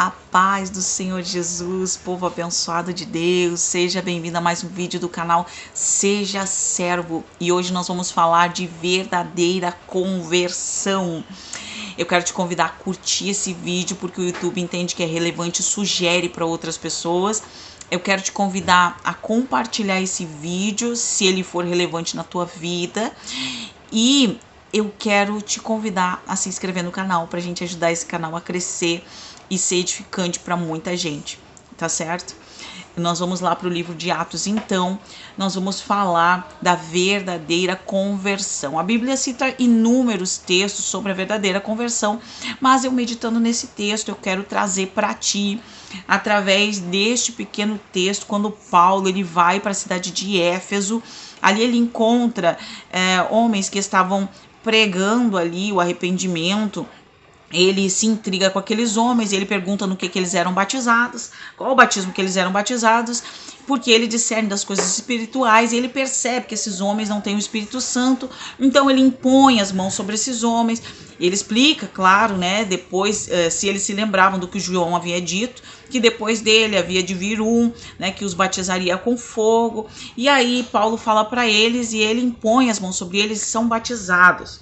A paz do Senhor Jesus, povo abençoado de Deus, seja bem-vindo a mais um vídeo do canal Seja Servo. E hoje nós vamos falar de verdadeira conversão. Eu quero te convidar a curtir esse vídeo porque o YouTube entende que é relevante e sugere para outras pessoas. Eu quero te convidar a compartilhar esse vídeo se ele for relevante na tua vida. E eu quero te convidar a se inscrever no canal para a gente ajudar esse canal a crescer e ser edificante para muita gente, tá certo? Nós vamos lá para o livro de Atos, então, nós vamos falar da verdadeira conversão. A Bíblia cita inúmeros textos sobre a verdadeira conversão, mas eu meditando nesse texto, eu quero trazer para ti, através deste pequeno texto, quando Paulo ele vai para a cidade de Éfeso, ali ele encontra homens que estavam pregando ali o arrependimento. Ele se intriga com aqueles homens, ele pergunta no que eles eram batizados, qual o batismo que eles eram batizados, porque ele discerne das coisas espirituais e ele percebe que esses homens não têm o Espírito Santo, então ele impõe as mãos sobre esses homens. Ele explica, claro, né, depois, se eles se lembravam do que João havia dito, que depois dele havia de vir né, que os batizaria com fogo, e aí Paulo fala para eles e ele impõe as mãos sobre eles e são batizados.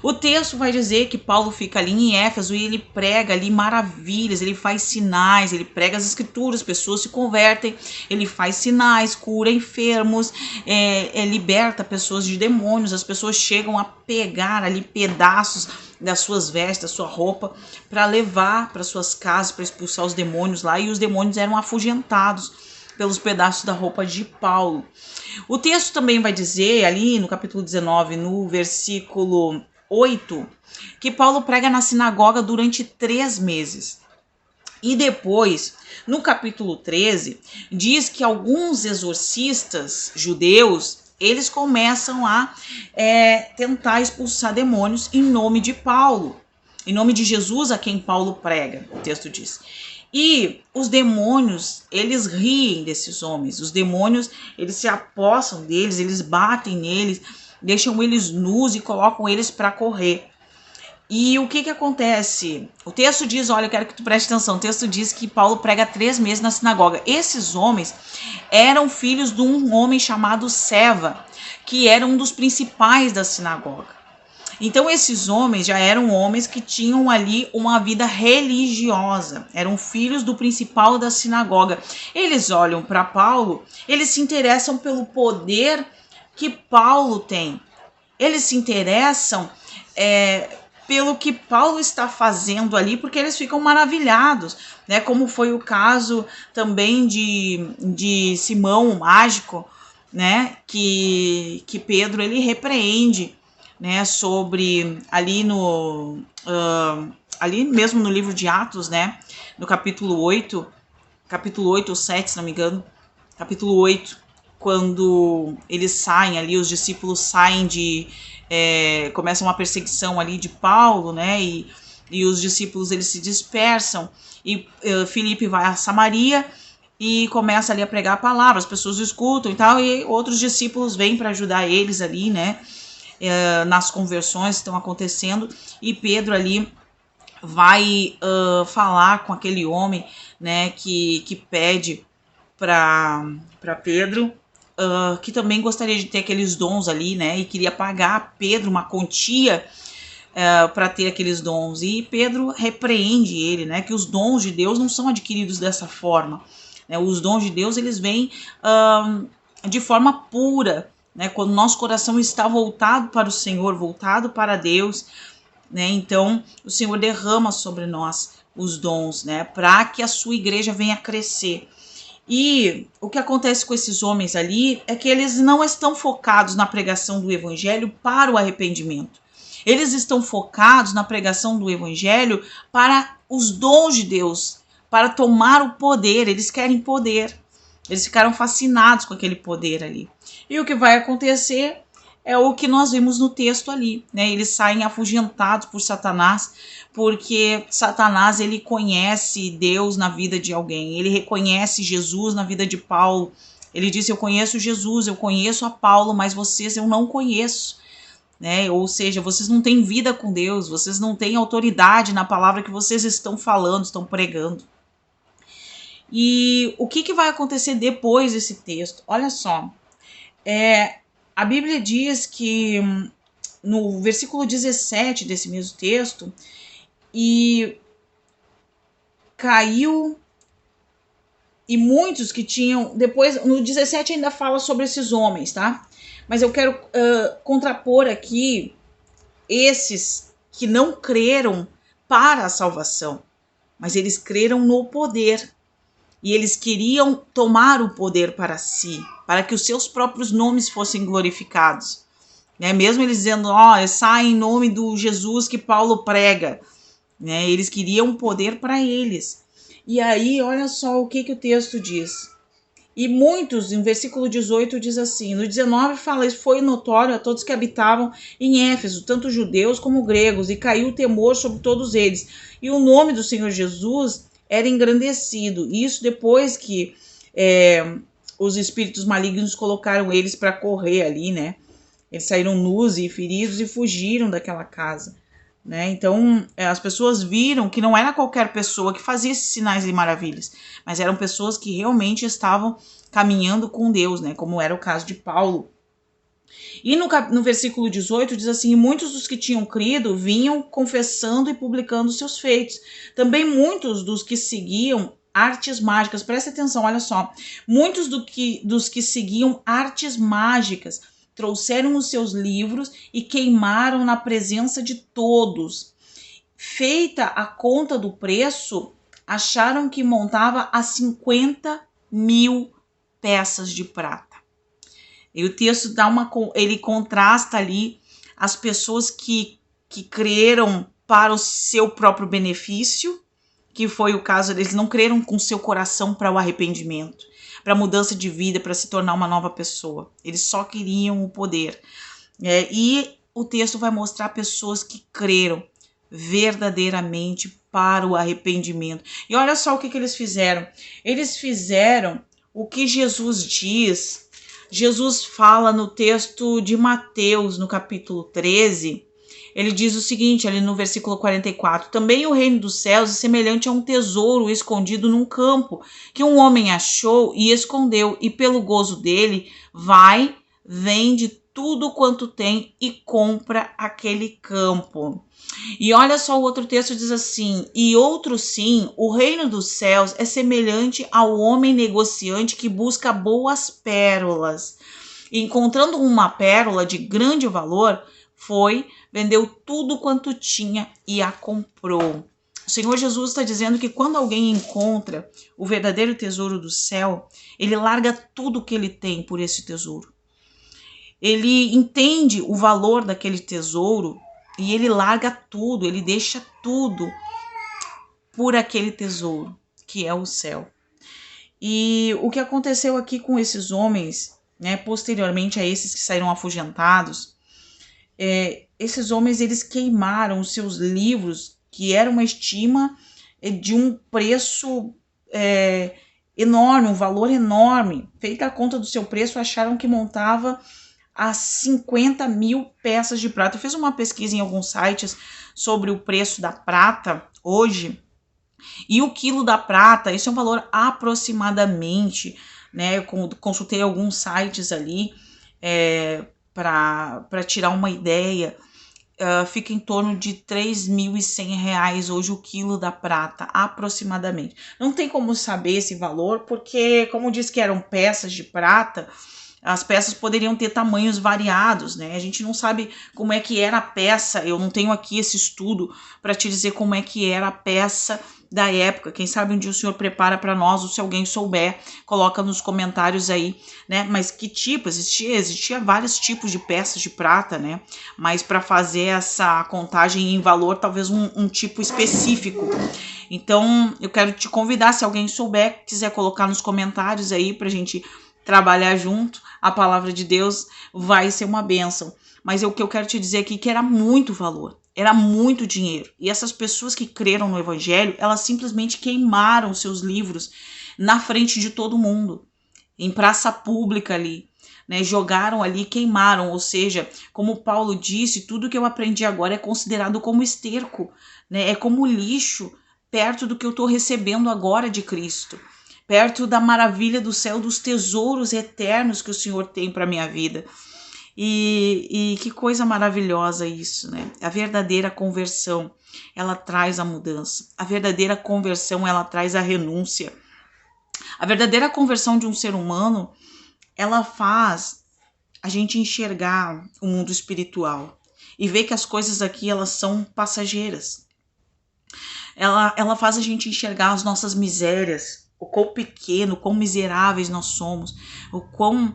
O texto vai dizer que Paulo fica ali em Éfeso e ele prega ali maravilhas, ele faz sinais, ele prega as escrituras, pessoas se convertem, ele faz sinais, cura enfermos, liberta pessoas de demônios, as pessoas chegam a pegar ali pedaços das suas vestes, da sua roupa, para levar para suas casas, para expulsar os demônios lá, e os demônios eram afugentados pelos pedaços da roupa de Paulo. O texto também vai dizer, ali no capítulo 19, no versículo 8, que Paulo prega na sinagoga durante 3 meses. E depois, no capítulo 13, diz que alguns exorcistas judeus, eles começam a tentar expulsar demônios em nome de Paulo, em nome de Jesus a quem Paulo prega, o texto diz. E os demônios, eles riem desses homens, os demônios, eles se apossam deles, eles batem neles, deixam eles nus e colocam eles para correr. E o que acontece? O texto diz, olha, eu quero que tu preste atenção, o texto diz que Paulo prega 3 meses na sinagoga. Esses homens eram filhos de um homem chamado Seva, que era um dos principais da sinagoga. Então esses homens já eram homens que tinham ali uma vida religiosa, eram filhos do principal da sinagoga. Eles olham para Paulo, eles se interessam pelo poder que Paulo tem, eles se interessam pelo que Paulo está fazendo ali, porque eles ficam maravilhados, né? Como foi o caso também de Simão, o mágico, né? Que Pedro ele repreende, né, sobre ali ali mesmo no livro de Atos, né, no capítulo 8 ou 7, se não me engano, capítulo 8, quando eles saem ali, os discípulos saem começa uma perseguição ali de Paulo, né, e os discípulos eles se dispersam, e Filipe vai a Samaria e começa ali a pregar a palavra, as pessoas escutam e tal, e outros discípulos vêm para ajudar eles ali, né, nas conversões que estão acontecendo, e Pedro ali vai falar com aquele homem, né, que pede para Pedro, que também gostaria de ter aqueles dons ali, né, e queria pagar a Pedro uma quantia para ter aqueles dons, e Pedro repreende ele, né, que os dons de Deus não são adquiridos dessa forma, né, os dons de Deus eles vêm de forma pura, né, quando nosso coração está voltado para o Senhor, voltado para Deus, né, então o Senhor derrama sobre nós os dons, né, para que a sua igreja venha crescer. E o que acontece com esses homens ali é que eles não estão focados na pregação do evangelho para o arrependimento. Eles estão focados na pregação do evangelho para os dons de Deus, para tomar o poder. Eles querem poder. Eles ficaram fascinados com aquele poder ali. E o que vai acontecer é o que nós vimos no texto ali, né? Eles saem afugentados por Satanás, porque Satanás ele conhece Deus na vida de alguém, ele reconhece Jesus na vida de Paulo. Ele disse, eu conheço Jesus, eu conheço a Paulo, mas vocês eu não conheço, né? Ou seja, vocês não têm vida com Deus, vocês não têm autoridade na palavra que vocês estão falando, estão pregando. E o que vai acontecer depois desse texto? Olha só, a Bíblia diz que no versículo 17 desse mesmo texto, e caiu, e muitos que tinham, depois no 17 ainda fala sobre esses homens, tá? Mas eu quero contrapor aqui esses que não creram para a salvação, mas eles creram no poder. E eles queriam tomar o poder para si, para que os seus próprios nomes fossem glorificados. Né? Mesmo eles dizendo, sai em nome do Jesus que Paulo prega. Né? Eles queriam poder para eles. E aí, olha só o que o texto diz. E muitos, em versículo 18, diz assim, no 19 fala, isso foi notório a todos que habitavam em Éfeso, tanto judeus como gregos, e caiu o temor sobre todos eles. E o nome do Senhor Jesus era engrandecido. Isso depois que os espíritos malignos colocaram eles para correr ali, né? Eles saíram nus e feridos e fugiram daquela casa. Né? Então, as pessoas viram que não era qualquer pessoa que fazia esses sinais e maravilhas, mas eram pessoas que realmente estavam caminhando com Deus, né? Como era o caso de Paulo. E no versículo 18 diz assim, muitos dos que tinham crido vinham confessando e publicando seus feitos. Também muitos dos que seguiam artes mágicas, presta atenção, olha só, muitos dos que seguiam artes mágicas trouxeram os seus livros e queimaram na presença de todos. Feita a conta do preço, acharam que montava a 50.000 peças de prata. E o texto ele contrasta ali as pessoas que creram para o seu próprio benefício, que foi o caso deles, não creram com seu coração para o arrependimento, para a mudança de vida, para se tornar uma nova pessoa. Eles só queriam o poder. E o texto vai mostrar pessoas que creram verdadeiramente para o arrependimento. E olha só o que eles fizeram. Eles fizeram o que Jesus diz. Jesus fala no texto de Mateus, no capítulo 13, ele diz o seguinte, ali no versículo 44, também o reino dos céus é semelhante a um tesouro escondido num campo, que um homem achou e escondeu, e pelo gozo dele, vai, vende tudo quanto tem e compra aquele campo. E olha só, o outro texto diz assim, e outro sim, o reino dos céus é semelhante ao homem negociante que busca boas pérolas. E encontrando uma pérola de grande valor, vendeu tudo quanto tinha e a comprou. O Senhor Jesus está dizendo que quando alguém encontra o verdadeiro tesouro do céu, ele larga tudo que ele tem por esse tesouro. Ele entende o valor daquele tesouro e ele larga tudo, ele deixa tudo por aquele tesouro, que é o céu. E o que aconteceu aqui com esses homens, né, posteriormente a esses que saíram afugentados, esses homens eles queimaram os seus livros, que era uma estima de um preço enorme, um valor enorme. Feita a conta do seu preço, acharam que montava a 50.000 peças de prata. Eu fiz uma pesquisa em alguns sites sobre o preço da prata hoje, e o quilo da prata, esse é um valor aproximadamente, né? Eu consultei alguns sites ali para tirar uma ideia, fica em torno de R$3.100 hoje o quilo da prata, aproximadamente. Não tem como saber esse valor, porque como disse que eram peças de prata, as peças poderiam ter tamanhos variados, né? A gente não sabe como é que era a peça, eu não tenho aqui esse estudo para te dizer como é que era a peça da época. Quem sabe um dia o senhor prepara para nós, ou se alguém souber, coloca nos comentários aí, né? Mas que tipo? Existia vários tipos de peças de prata, né? Mas para fazer essa contagem em valor, talvez um tipo específico. Então, eu quero te convidar, se alguém souber, quiser colocar nos comentários aí pra gente trabalhar junto, a palavra de Deus vai ser uma bênção. Mas o que eu quero te dizer aqui é que era muito valor, era muito dinheiro. E essas pessoas que creram no evangelho, elas simplesmente queimaram seus livros na frente de todo mundo, em praça pública ali, né? Jogaram ali, queimaram, ou seja, como Paulo disse, tudo que eu aprendi agora é considerado como esterco, né? É como lixo perto do que eu estou recebendo agora de Cristo. perto da maravilha do céu, dos tesouros eternos que o Senhor tem para minha vida. E que coisa maravilhosa isso, né? A verdadeira conversão, ela traz a mudança. A verdadeira conversão, ela traz a renúncia. A verdadeira conversão de um ser humano, ela faz a gente enxergar o mundo espiritual e ver que as coisas aqui, elas são passageiras. Ela faz a gente enxergar as nossas misérias, o quão pequeno, o quão miseráveis nós somos, o quão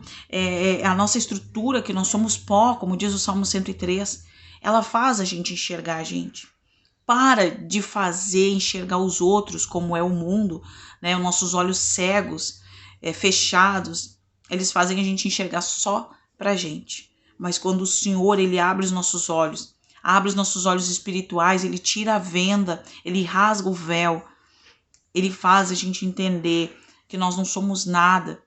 a nossa estrutura, que nós somos pó, como diz o Salmo 103, ela faz a gente enxergar a gente. Para de fazer enxergar os outros como é o mundo, né? Os nossos olhos cegos, fechados, eles fazem a gente enxergar só pra gente. Mas quando o Senhor, ele abre os nossos olhos espirituais, ele tira a venda, ele rasga o véu, ele faz a gente entender que nós não somos nada,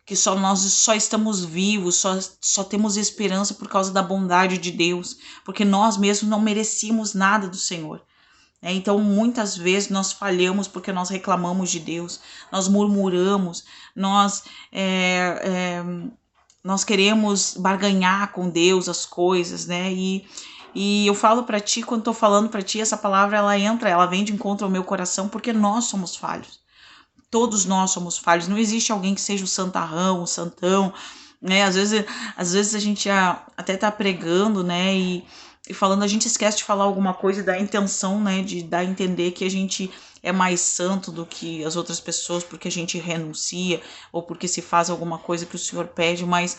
que nós só estamos vivos, só temos esperança por causa da bondade de Deus, porque nós mesmos não merecíamos nada do Senhor. Então, muitas vezes nós falhamos porque nós reclamamos de Deus, nós murmuramos, nós queremos barganhar com Deus as coisas, né? E eu falo para ti, quando tô falando para ti, essa palavra ela vem de encontro ao meu coração, porque nós somos falhos. Todos nós somos falhos. Não existe alguém que seja o santarrão, o santão, né? Às vezes a gente até tá pregando, né? E falando, a gente esquece de falar alguma coisa e dá a intenção, né? De dar a entender que a gente é mais santo do que as outras pessoas porque a gente renuncia ou porque se faz alguma coisa que o Senhor pede, mas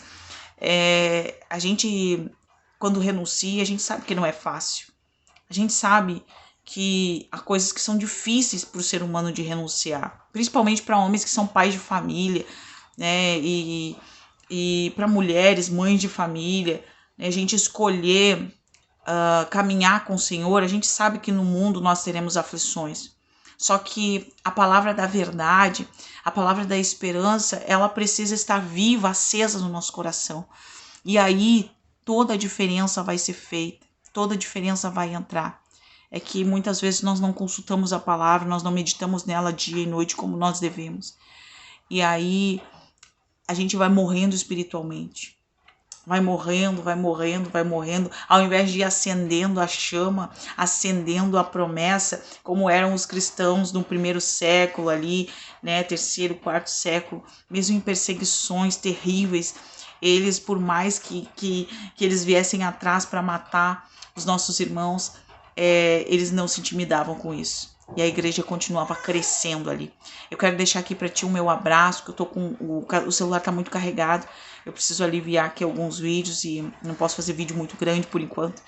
a gente, quando renuncia, a gente sabe que não é fácil. A gente sabe que há coisas que são difíceis para o ser humano de renunciar, principalmente para homens que são pais de família, né? E para mulheres, mães de família, né? A gente escolher caminhar com o Senhor, a gente sabe que no mundo nós teremos aflições. Só que a palavra da verdade, a palavra da esperança, ela precisa estar viva, acesa no nosso coração. E aí toda a diferença vai ser feita, toda a diferença vai entrar. É que muitas vezes nós não consultamos a palavra, nós não meditamos nela dia e noite como nós devemos. E aí a gente vai morrendo espiritualmente. Vai morrendo, ao invés de ir acendendo a chama, acendendo a promessa, como eram os cristãos no primeiro século ali, né, terceiro, quarto século, mesmo em perseguições terríveis, eles, por mais que eles viessem atrás para matar os nossos irmãos, eles não se intimidavam com isso. E a igreja continuava crescendo ali. Eu quero deixar aqui para ti o meu abraço, que eu tô com o celular tá muito carregado. Eu preciso aliviar aqui alguns vídeos e não posso fazer vídeo muito grande por enquanto.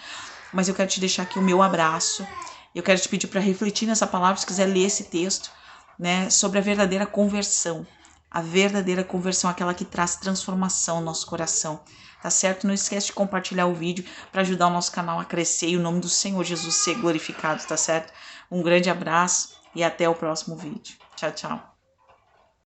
Mas eu quero te deixar aqui o meu abraço. Eu quero te pedir para refletir nessa palavra, se quiser ler esse texto, né, sobre a verdadeira conversão. A verdadeira conversão, aquela que traz transformação no nosso coração. Tá certo? Não esquece de compartilhar o vídeo para ajudar o nosso canal a crescer e o nome do Senhor Jesus ser glorificado, tá certo? Um grande abraço e até o próximo vídeo. Tchau, tchau.